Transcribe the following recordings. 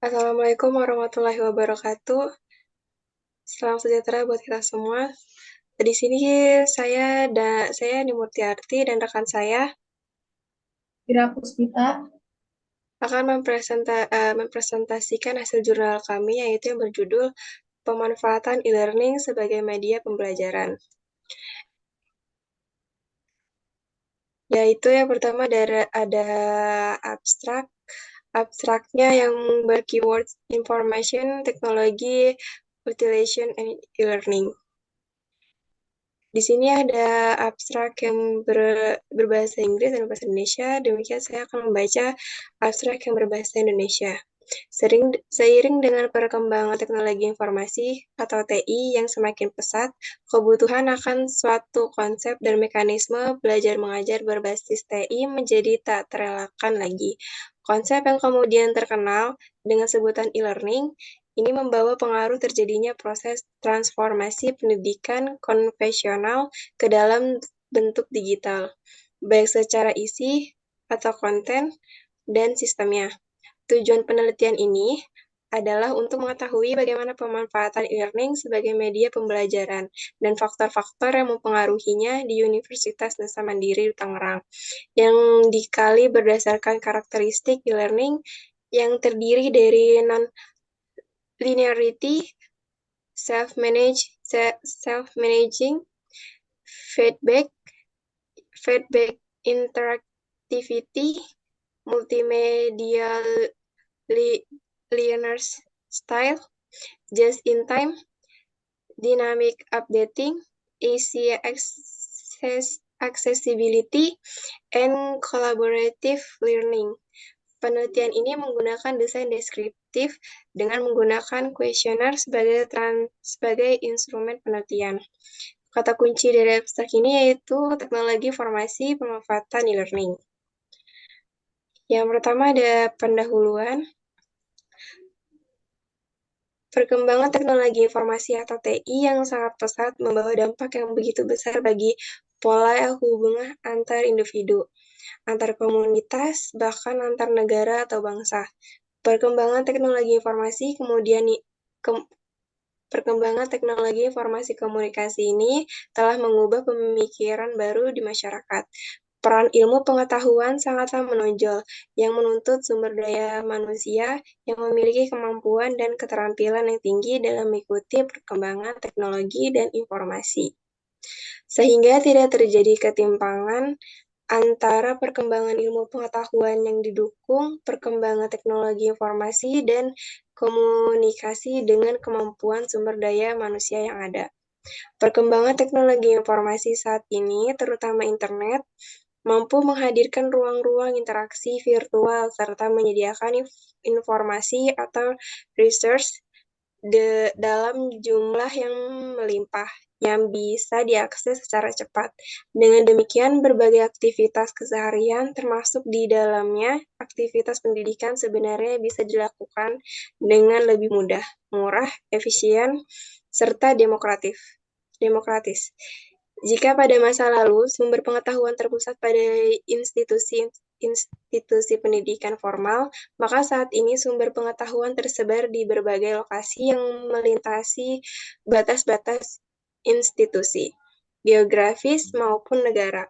Assalamualaikum warahmatullahi wabarakatuh. Salam sejahtera buat kita semua. Di sini saya Nimurtiarti dan rekan saya Ira Puspita. akan mempresentasikan hasil jurnal kami yaitu yang berjudul Pemanfaatan e-learning sebagai media pembelajaran. Yaitu yang pertama ada abstrak. Abstraknya yang berkeyword information, teknologi, utilization, and e-learning. Di sini ada abstrak yang berbahasa Inggris dan berbahasa Indonesia. Demikian saya akan membaca abstrak yang berbahasa Indonesia. Seiring dengan perkembangan teknologi informasi atau TI yang semakin pesat, kebutuhan akan suatu konsep dan mekanisme belajar mengajar berbasis TI menjadi tak terelakkan lagi. Konsep yang kemudian terkenal dengan sebutan e-learning ini membawa pengaruh terjadinya proses transformasi pendidikan konvensional ke dalam bentuk digital, baik secara isi atau konten dan sistemnya. Tujuan penelitian ini adalah untuk mengetahui bagaimana pemanfaatan e-learning sebagai media pembelajaran dan faktor-faktor yang mempengaruhinya di Universitas Nusa Mandiri Tangerang, yang dikali berdasarkan karakteristik e-learning yang terdiri dari non-linearity, self-managing, feedback, feedback interactivity, multimedia learner style, just-in-time, dynamic updating, easy accessibility, and collaborative learning. Penelitian ini menggunakan desain deskriptif dengan menggunakan kuesioner sebagai instrumen penelitian. Kata kunci dari abstrak ini yaitu teknologi informasi pemanfaatan e-learning. Yang pertama ada pendahuluan. Perkembangan teknologi informasi atau TI yang sangat pesat membawa dampak yang begitu besar bagi pola hubungan antar individu, antar komunitas, bahkan antar negara atau bangsa. Perkembangan teknologi informasi Perkembangan teknologi informasi komunikasi ini telah mengubah pemikiran baru di masyarakat. Peran ilmu pengetahuan sangatlah menonjol, yang menuntut sumber daya manusia yang memiliki kemampuan dan keterampilan yang tinggi dalam mengikuti perkembangan teknologi dan informasi. Sehingga tidak terjadi ketimpangan antara perkembangan ilmu pengetahuan yang didukung perkembangan teknologi informasi dan komunikasi dengan kemampuan sumber daya manusia yang ada. Perkembangan teknologi informasi saat ini, terutama internet, mampu menghadirkan ruang-ruang interaksi virtual serta menyediakan informasi atau research dalam jumlah yang melimpah, yang bisa diakses secara cepat. Dengan demikian, berbagai aktivitas keseharian, termasuk di dalamnya aktivitas pendidikan sebenarnya bisa dilakukan dengan lebih mudah, murah, efisien, serta demokratis. Jika pada masa lalu sumber pengetahuan terpusat pada institusi pendidikan formal, maka saat ini sumber pengetahuan tersebar di berbagai lokasi yang melintasi batas-batas institusi, geografis maupun negara.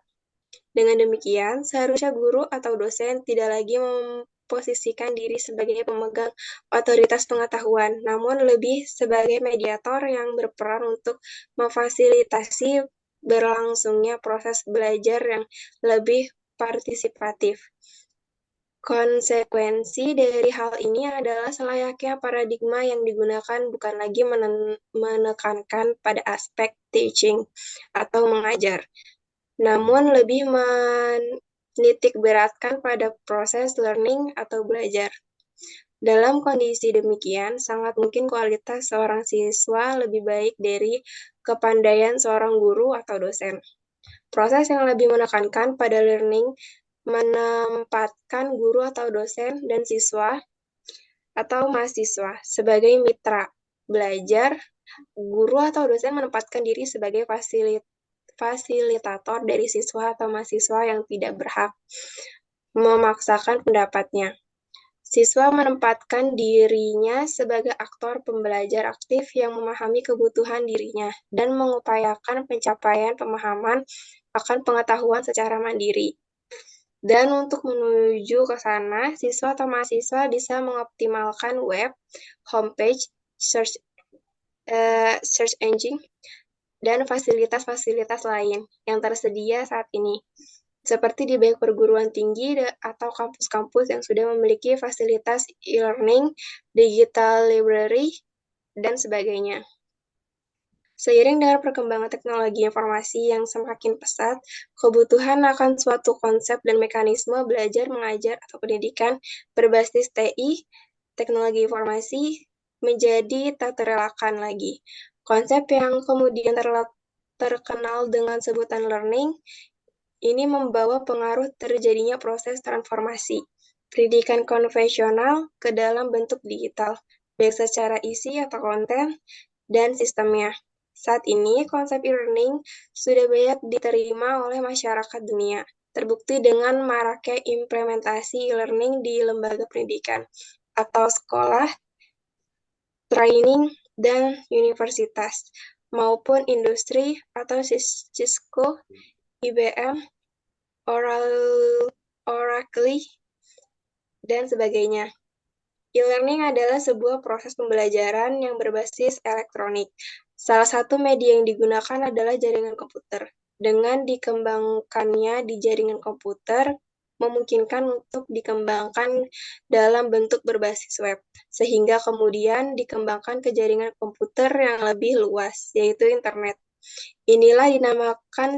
Dengan demikian, seharusnya guru atau dosen tidak lagi memposisikan diri sebagai pemegang otoritas pengetahuan, namun lebih sebagai mediator yang berperan untuk memfasilitasi berlangsungnya proses belajar yang lebih partisipatif. Konsekuensi dari hal ini adalah selayaknya paradigma yang digunakan bukan lagi menekankan pada aspek teaching atau mengajar, namun lebih menitik beratkan pada proses learning atau belajar. Dalam kondisi demikian, sangat mungkin kualitas seorang siswa lebih baik dari kepandaian seorang guru atau dosen. Proses yang lebih menekankan pada learning menempatkan guru atau dosen dan siswa atau mahasiswa sebagai mitra belajar. Guru atau dosen menempatkan diri sebagai fasilitator dari siswa atau mahasiswa yang tidak berhak memaksakan pendapatnya. Siswa menempatkan dirinya sebagai aktor pembelajar aktif yang memahami kebutuhan dirinya dan mengupayakan pencapaian pemahaman akan pengetahuan secara mandiri. Dan untuk menuju ke sana, siswa atau mahasiswa bisa mengoptimalkan web, homepage, search engine, dan fasilitas-fasilitas lain yang tersedia saat ini, seperti di banyak perguruan tinggi atau kampus-kampus yang sudah memiliki fasilitas e-learning, digital library, dan sebagainya. Seiring dengan perkembangan teknologi informasi yang semakin pesat, kebutuhan akan suatu konsep dan mekanisme belajar mengajar atau pendidikan berbasis TI, teknologi informasi, menjadi tak terelakkan lagi. Konsep yang kemudian terkenal dengan sebutan learning ini membawa pengaruh terjadinya proses transformasi pendidikan konvensional ke dalam bentuk digital, baik secara isi atau konten dan sistemnya. Saat ini, konsep e-learning sudah banyak diterima oleh masyarakat dunia, terbukti dengan maraknya implementasi e-learning di lembaga pendidikan atau sekolah, training, dan universitas, maupun industri atau Cisco, IBM, Oracle, dan sebagainya. E-learning adalah sebuah proses pembelajaran yang berbasis elektronik. Salah satu media yang digunakan adalah jaringan komputer. Dengan dikembangkannya di jaringan komputer, memungkinkan untuk dikembangkan dalam bentuk berbasis web, sehingga kemudian dikembangkan ke jaringan komputer yang lebih luas, yaitu internet. Inilah dinamakan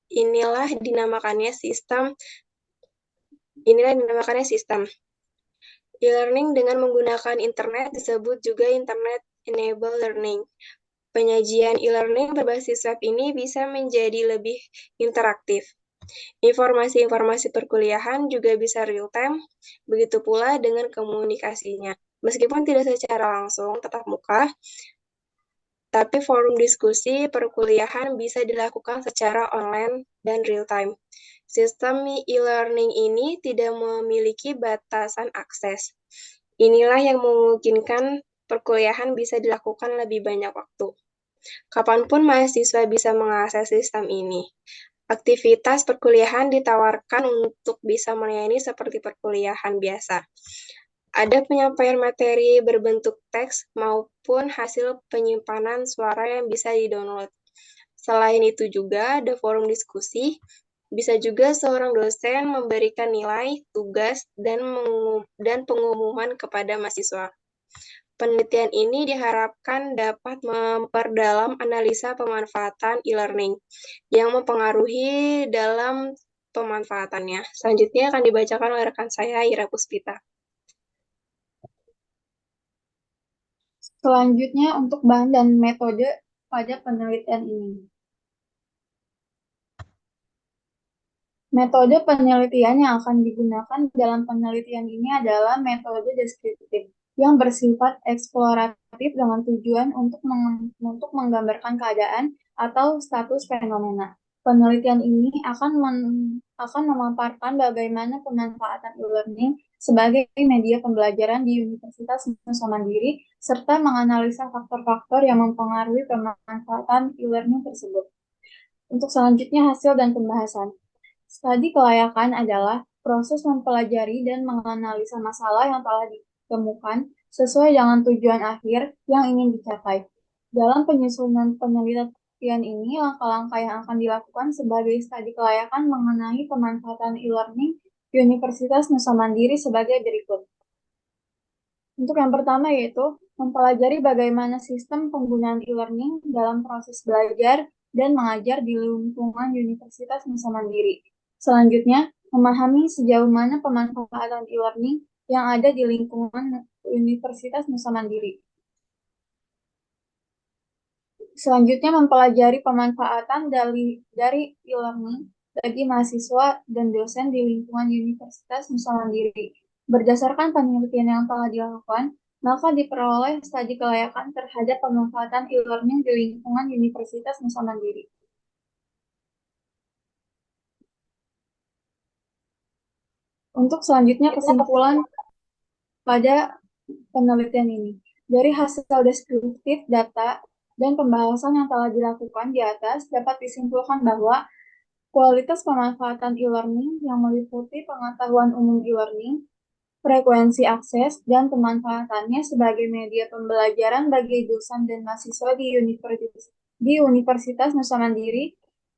inilah dinamakannya sistem inilah dinamakannya sistem. E-learning dengan menggunakan internet disebut juga Internet Enabled Learning. Penyajian e-learning berbasis web ini bisa menjadi lebih interaktif. Informasi-informasi perkuliahan juga bisa real-time, begitu pula dengan komunikasinya. Meskipun tidak secara langsung tetap muka, tapi forum diskusi perkuliahan bisa dilakukan secara online dan real-time. Sistem e-learning ini tidak memiliki batasan akses. Inilah yang memungkinkan perkuliahan bisa dilakukan lebih banyak waktu. Kapanpun mahasiswa bisa mengakses sistem ini. Aktivitas perkuliahan ditawarkan untuk bisa melayani seperti perkuliahan biasa. Ada penyampaian materi berbentuk teks maupun hasil penyimpanan suara yang bisa di-download. Selain itu juga ada forum diskusi, bisa juga seorang dosen memberikan nilai, tugas, dan pengumuman kepada mahasiswa. Penelitian ini diharapkan dapat memperdalam analisa pemanfaatan e-learning yang mempengaruhi dalam pemanfaatannya. Selanjutnya akan dibacakan oleh rekan saya, Ira Puspita. Selanjutnya untuk bahan dan metode pada penelitian ini. Metode penelitian yang akan digunakan dalam penelitian ini adalah metode deskriptif yang bersifat eksploratif dengan tujuan untuk menggambarkan keadaan atau status fenomena. Penelitian ini akan memaparkan bagaimana pemanfaatan e-learning sebagai media pembelajaran di Universitas Nusa Mandiri serta menganalisa faktor-faktor yang mempengaruhi pemanfaatan e-learning tersebut. Untuk selanjutnya hasil dan pembahasan. Studi kelayakan adalah proses mempelajari dan menganalisa masalah yang telah ditemukan sesuai dengan tujuan akhir yang ingin dicapai. Dalam penyusunan penelitian ini, langkah-langkah yang akan dilakukan sebagai studi kelayakan mengenai pemanfaatan e-learning di Universitas Nusa Mandiri sebagai berikut. Untuk yang pertama yaitu mempelajari bagaimana sistem penggunaan e-learning dalam proses belajar dan mengajar di lingkungan Universitas Nusa Mandiri. Selanjutnya, memahami sejauh mana pemanfaatan e-learning yang ada di lingkungan Universitas Nusa Mandiri. Selanjutnya, mempelajari pemanfaatan dari e-learning bagi mahasiswa dan dosen di lingkungan Universitas Nusa Mandiri. Berdasarkan penelitian yang telah dilakukan, maka diperoleh studi kelayakan terhadap pemanfaatan e-learning di lingkungan Universitas Nusa Mandiri. Untuk selanjutnya kesimpulan pada penelitian ini. Dari hasil deskriptif data dan pembahasan yang telah dilakukan di atas, dapat disimpulkan bahwa kualitas pemanfaatan e-learning yang meliputi pengetahuan umum e-learning, frekuensi akses, dan pemanfaatannya sebagai media pembelajaran bagi dosen dan mahasiswa di Universitas Nusa Mandiri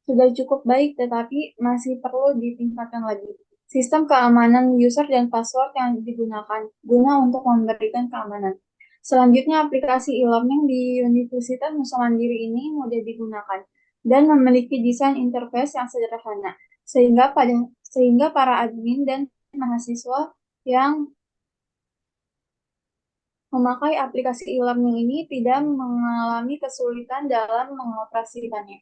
sudah cukup baik, tetapi masih perlu ditingkatkan lagi. Sistem keamanan user dan password yang digunakan guna untuk memberikan keamanan. Selanjutnya, aplikasi e-learning di Universitas Nusa Mandiri ini mudah digunakan dan memiliki desain interface yang sederhana, sehingga para admin dan mahasiswa yang memakai aplikasi e-learning ini tidak mengalami kesulitan dalam mengoperasikannya.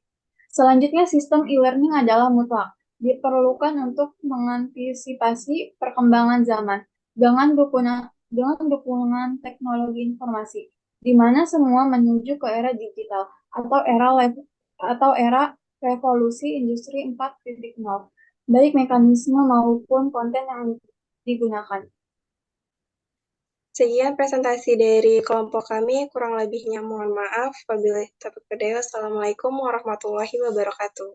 Selanjutnya, sistem e-learning adalah mutlak, diperlukan untuk mengantisipasi perkembangan zaman dengan dukungan teknologi informasi, di mana semua menuju ke era digital atau era revolusi industri 4.0, baik mekanisme maupun konten yang digunakan. Sekian presentasi dari kelompok kami, kurang lebihnya mohon maaf. Wabillahi taufiq wal hidayah. Wassalamualaikum warahmatullahi wabarakatuh.